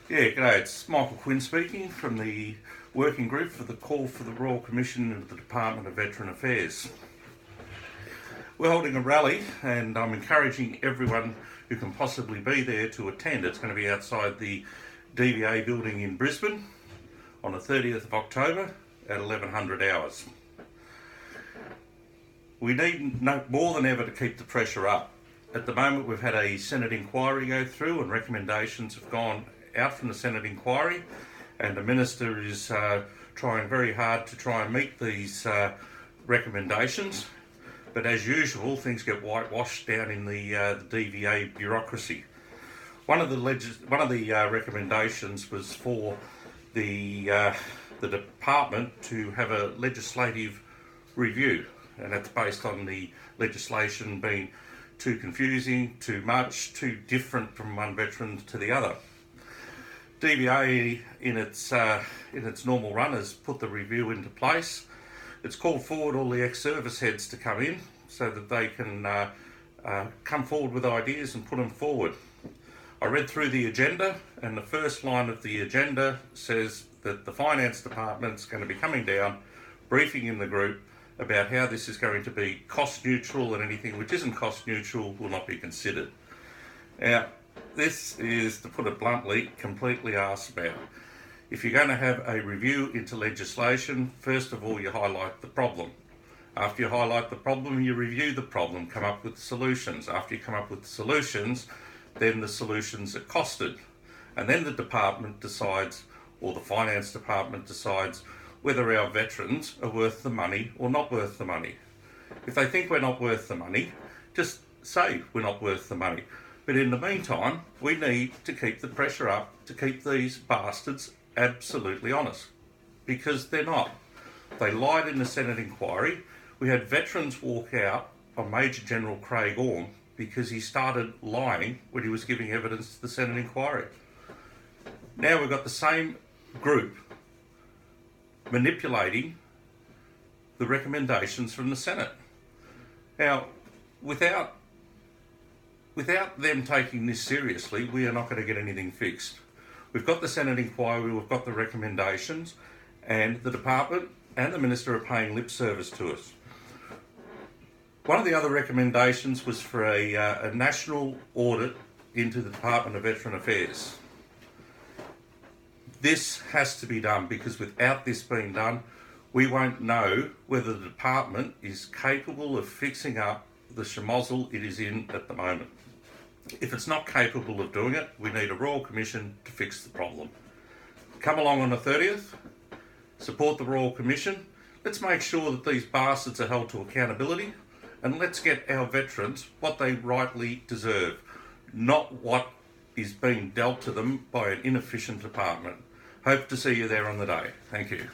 Yeah, g'day, it's Michael Quinn speaking from the working group for the call for the Royal Commission into the Department of Veteran Affairs. We're holding a rally and I'm encouraging everyone who can possibly be there to attend. It's going to be outside the DVA building in Brisbane on the 30th of October at 1100 hours. We need more than ever to keep the pressure up. At the moment we've had a Senate inquiry go through and recommendations have gone out from the Senate inquiry, and the Minister is trying very hard to try and meet these recommendations, but as usual things get whitewashed down in the DVA bureaucracy. One of the recommendations was for the department to have a legislative review, and that's based on the legislation being too confusing, too much, too different from one veteran to the other. DVA in its normal run has put the review into place. It's called forward all the ex-service heads to come in so that they can come forward with ideas and put them forward. I read through the agenda, and the first line of the agenda says that the Finance Department's going to be coming down, briefing in the group about how this is going to be cost neutral, and anything which isn't cost neutral will not be considered. Now, this is, to put it bluntly, completely arse about. If you're going to have a review into legislation, first of all you highlight the problem. After you highlight the problem, you review the problem, come up with solutions. After you come up with solutions, then the solutions are costed. And then the department decides, or the Finance Department decides, whether our veterans are worth the money or not worth the money. If they think we're not worth the money, just say we're not worth the money. But in the meantime, we need to keep the pressure up to keep these bastards absolutely honest, because they're not. They lied in the Senate inquiry. We had veterans walk out on Major General Craig Orme because he started lying when he was giving evidence to the Senate inquiry. Now we've got the same group manipulating the recommendations from the Senate. Now, without them taking this seriously, we are not going to get anything fixed. We've got the Senate inquiry, we've got the recommendations, and the department and the Minister are paying lip service to us. One of the other recommendations was for a national audit into the Department of Veteran Affairs. This has to be done, because without this being done, we won't know whether the department is capable of fixing up the schmozzle it is in at the moment. If it's not capable of doing it, we need a Royal Commission to fix the problem. Come along on the 30th, support the Royal Commission, let's make sure that these bastards are held to accountability, and let's get our veterans what they rightly deserve, not what is being dealt to them by an inefficient department. Hope to see you there on the day. Thank you.